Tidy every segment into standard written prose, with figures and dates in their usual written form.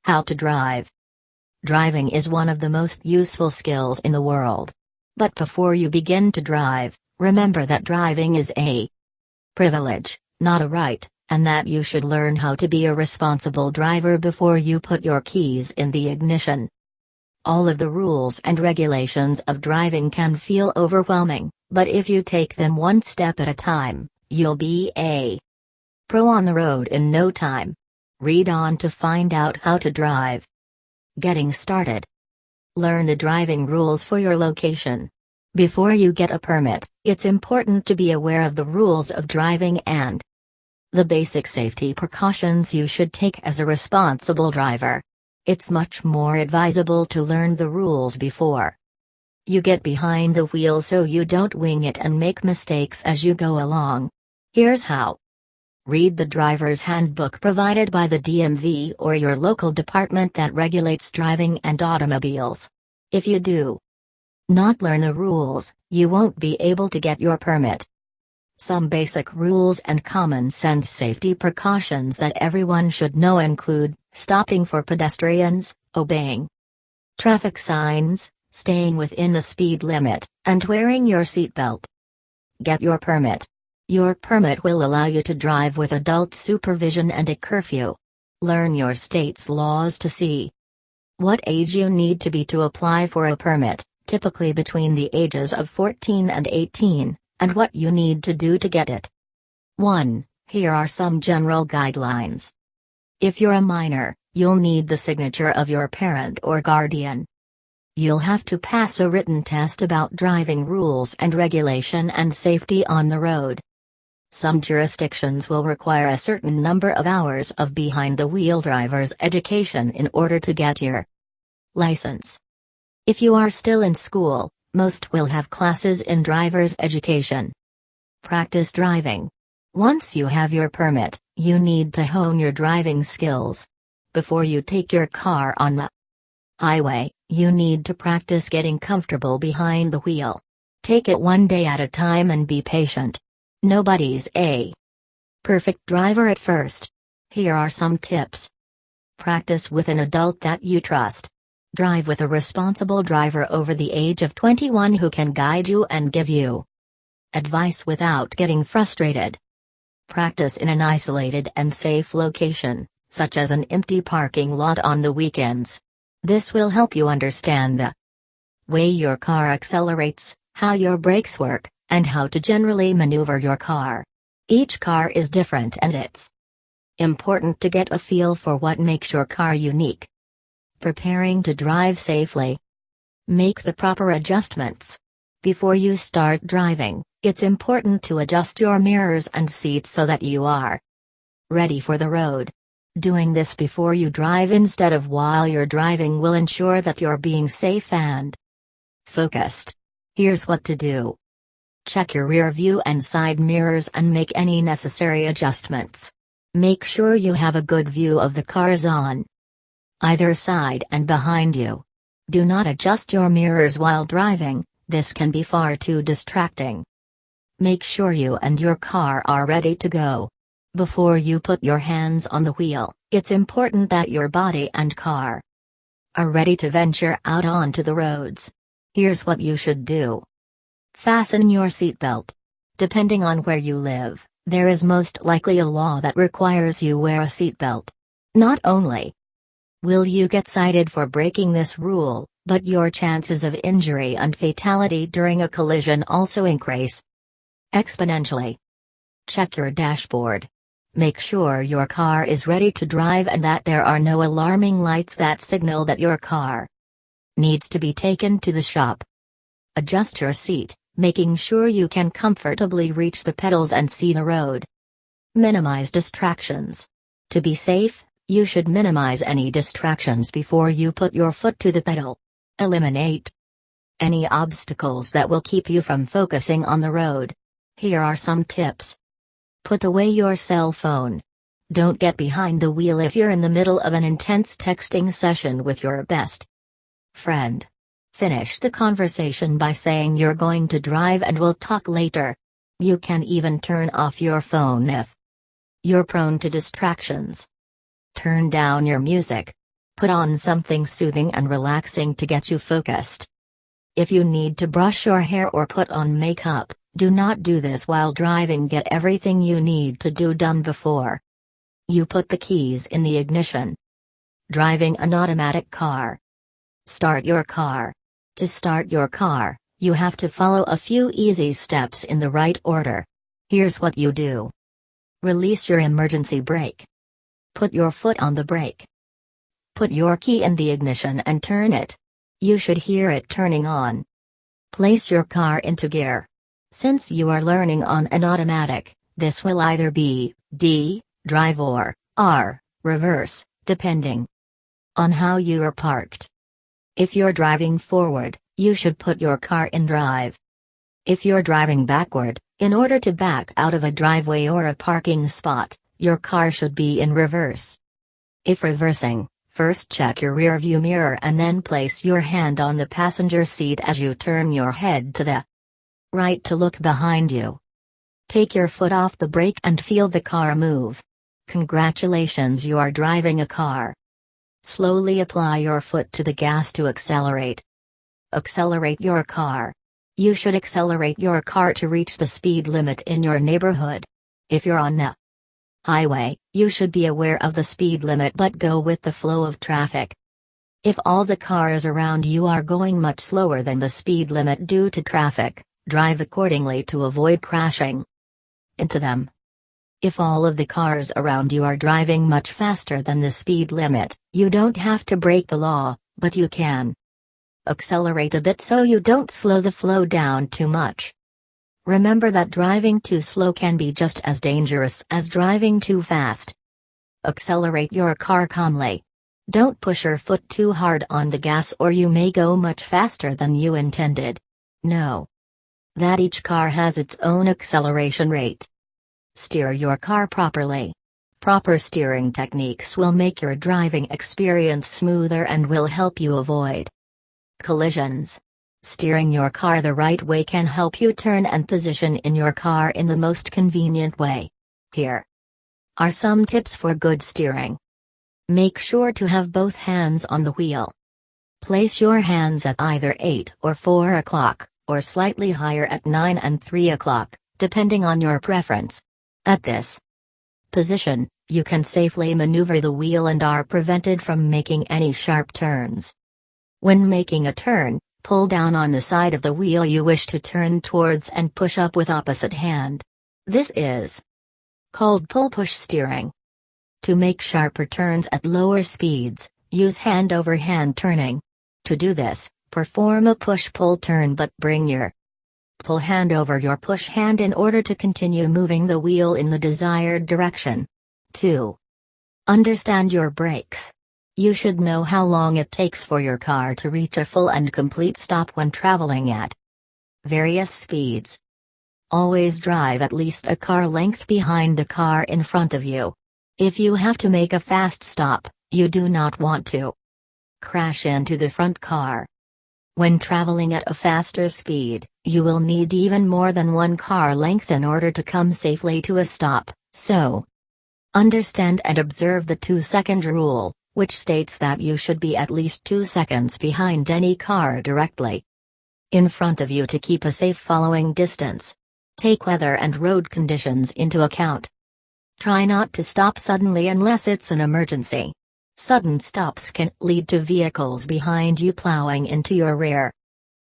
How to drive. Driving is one of the most useful skills in the world. But before you begin to drive, remember that driving is a privilege, not a right, and that you should learn how to be a responsible driver before you put your keys in the ignition. All of the rules and regulations of driving can feel overwhelming, but if you take them one step at a time, you'll be a pro on the road in no time. Read on to find out how to drive. Getting started. Learn the driving rules for your location. Before you get a permit, it's important to be aware of the rules of driving and the basic safety precautions you should take as a responsible driver. It's much more advisable to learn the rules before you get behind the wheel so you don't wing it and make mistakes as you go along. Here's how. Read the driver's handbook provided by the DMV or your local department that regulates driving and automobiles. If you do not learn the rules, you won't be able to get your permit. Some basic rules and common sense safety precautions that everyone should know include stopping for pedestrians, obeying traffic signs, staying within the speed limit, and wearing your seatbelt. Get your permit. Your permit will allow you to drive with adult supervision and a curfew. Learn your state's laws to see what age you need to be to apply for a permit, typically between the ages of 14 and 18, and what you need to do to get it. 1. Here are some general guidelines. If you're a minor, you'll need the signature of your parent or guardian. You'll have to pass a written test about driving rules and regulation and safety on the road. Some jurisdictions will require a certain number of hours of behind-the-wheel driver's education in order to get your license. If you are still in school, most will have classes in driver's education. Practice driving. Once you have your permit, you need to hone your driving skills. Before you take your car on the highway, you need to practice getting comfortable behind the wheel. Take it one day at a time and be patient. Nobody's a perfect driver at first. Here are some tips. Practice with an adult that you trust. Drive with a responsible driver over the age of 21 who can guide you and give you advice without getting frustrated. Practice in an isolated and safe location, such as an empty parking lot on the weekends. This will help you understand the way your car accelerates, how your brakes work, and how to generally maneuver your car. Each car is different and it's important to get a feel for what makes your car unique. Preparing to drive safely. Make the proper adjustments. Before you start driving, it's important to adjust your mirrors and seats so that you are ready for the road. Doing this before you drive instead of while you're driving will ensure that you're being safe and focused. Here's what to do. Check your rear view and side mirrors and make any necessary adjustments. Make sure you have a good view of the cars on either side and behind you. Do not adjust your mirrors while driving, this can be far too distracting. Make sure you and your car are ready to go. Before you put your hands on the wheel, it's important that your body and car are ready to venture out onto the roads. Here's what you should do. Fasten your seatbelt. Depending on where you live, there is most likely a law that requires you wear a seatbelt. Not only will you get cited for breaking this rule, but your chances of injury and fatality during a collision also increase exponentially. Check your dashboard. Make sure your car is ready to drive and that there are no alarming lights that signal that your car needs to be taken to the shop. Adjust your seat, making sure you can comfortably reach the pedals and see the road. Minimize distractions. To be safe, you should minimize any distractions before you put your foot to the pedal. Eliminate any obstacles that will keep you from focusing on the road. Here are some tips. Put away your cell phone. Don't get behind the wheel if you're in the middle of an intense texting session with your best friend. Finish the conversation by saying you're going to drive and we'll talk later. You can even turn off your phone if you're prone to distractions. Turn down your music. Put on something soothing and relaxing to get you focused. If you need to brush your hair or put on makeup, do not do this while driving. Get everything you need to do done before you put the keys in the ignition. Driving an automatic car. Start your car. To start your car, you have to follow a few easy steps in the right order. Here's what you do. Release your emergency brake. Put your foot on the brake. Put your key in the ignition and turn it. You should hear it turning on. Place your car into gear. Since you are learning on an automatic, this will either be D, drive, or R, reverse, depending on how you are parked. If you're driving forward, you should put your car in drive. If you're driving backward, in order to back out of a driveway or a parking spot, your car should be in reverse. If reversing, first check your rearview mirror and then place your hand on the passenger seat as you turn your head to the right to look behind you. Take your foot off the brake and feel the car move. Congratulations, you are driving a car. Slowly apply your foot to the gas to accelerate. Accelerate your car. You should accelerate your car to reach the speed limit in your neighborhood. If you're on a highway, you should be aware of the speed limit but go with the flow of traffic. If all the cars around you are going much slower than the speed limit due to traffic, drive accordingly to avoid crashing into them. If all of the cars around you are driving much faster than the speed limit, you don't have to break the law, but you can accelerate a bit so you don't slow the flow down too much. Remember that driving too slow can be just as dangerous as driving too fast. Accelerate your car calmly. Don't push your foot too hard on the gas or you may go much faster than you intended. Know that each car has its own acceleration rate. Steer your car properly. Proper steering techniques will make your driving experience smoother and will help you avoid collisions. Steering your car the right way can help you turn and position in your car in the most convenient way. Here are some tips for good steering. Make sure to have both hands on the wheel. Place your hands at either 8 or 4 o'clock, or slightly higher at 9 and 3 o'clock, depending on your preference. At this position, you can safely maneuver the wheel and are prevented from making any sharp turns. When making a turn, pull down on the side of the wheel you wish to turn towards and push up with opposite hand. This is called pull-push steering. To make sharper turns at lower speeds, use hand-over-hand turning. To do this, perform a push-pull turn but bring your pull hand over your push hand in order to continue moving the wheel in the desired direction. 2. Understand your brakes. You should know how long it takes for your car to reach a full and complete stop when traveling at various speeds. Always drive at least a car length behind the car in front of you. If you have to make a fast stop, you do not want to crash into the front car. When traveling at a faster speed, you will need even more than one car length in order to come safely to a stop, so understand and observe the 2-second rule, which states that you should be at least 2 seconds behind any car directly in front of you to keep a safe following distance. Take weather and road conditions into account. Try not to stop suddenly unless it's an emergency. Sudden stops can lead to vehicles behind you plowing into your rear.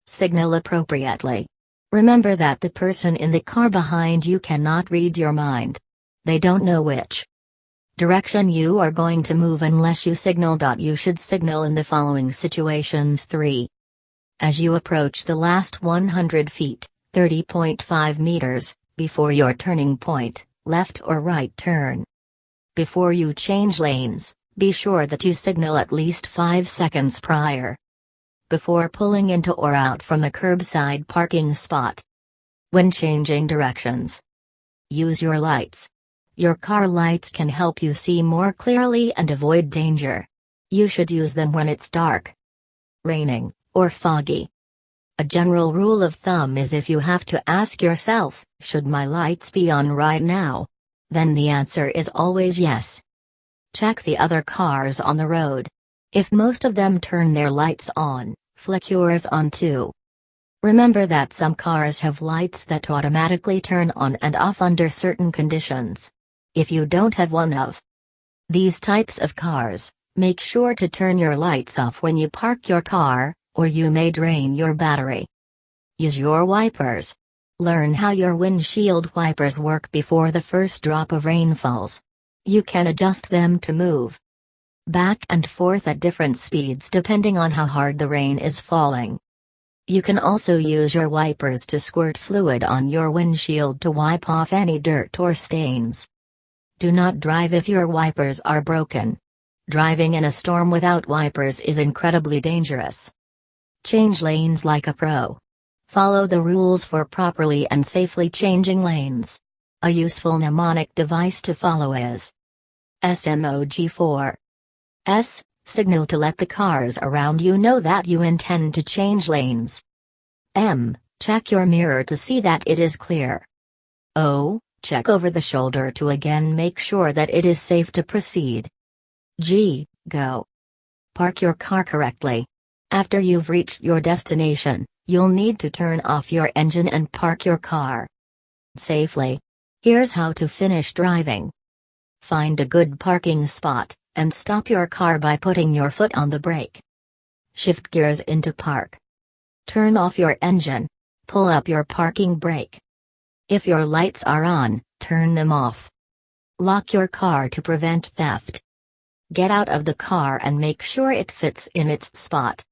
Signal appropriately. Remember that the person in the car behind you cannot read your mind. They don't know which direction you are going to move unless you signal. You should signal in the following situations. 3. As you approach the last 100 feet, 30.5 meters, before your turning point, left or right turn. Before you change lanes, be sure that you signal at least 5 seconds prior. Before pulling into or out from a curbside parking spot. When changing directions, use your lights. Your car lights can help you see more clearly and avoid danger. You should use them when it's dark, raining, or foggy. A general rule of thumb is if you have to ask yourself, should my lights be on right now? Then the answer is always yes. Check the other cars on the road. If most of them turn their lights on, flick yours on too. Remember that some cars have lights that automatically turn on and off under certain conditions. If you don't have one of these types of cars, make sure to turn your lights off when you park your car, or you may drain your battery. Use your wipers. Learn how your windshield wipers work before the first drop of rain falls. You can adjust them to move back and forth at different speeds depending on how hard the rain is falling. You can also use your wipers to squirt fluid on your windshield to wipe off any dirt or stains. Do not drive if your wipers are broken. Driving in a storm without wipers is incredibly dangerous. Change lanes like a pro. Follow the rules for properly and safely changing lanes. A useful mnemonic device to follow is SMOG4. S. Signal to let the cars around you know that you intend to change lanes. M. Check your mirror to see that it is clear. O. Check over the shoulder to again make sure that it is safe to proceed. G. Go. Park your car correctly. After you've reached your destination, you'll need to turn off your engine and park your car safely. Here's how to finish driving. Find a good parking spot, and stop your car by putting your foot on the brake. Shift gears into park. Turn off your engine. Pull up your parking brake. If your lights are on, turn them off. Lock your car to prevent theft. Get out of the car and make sure it fits in its spot.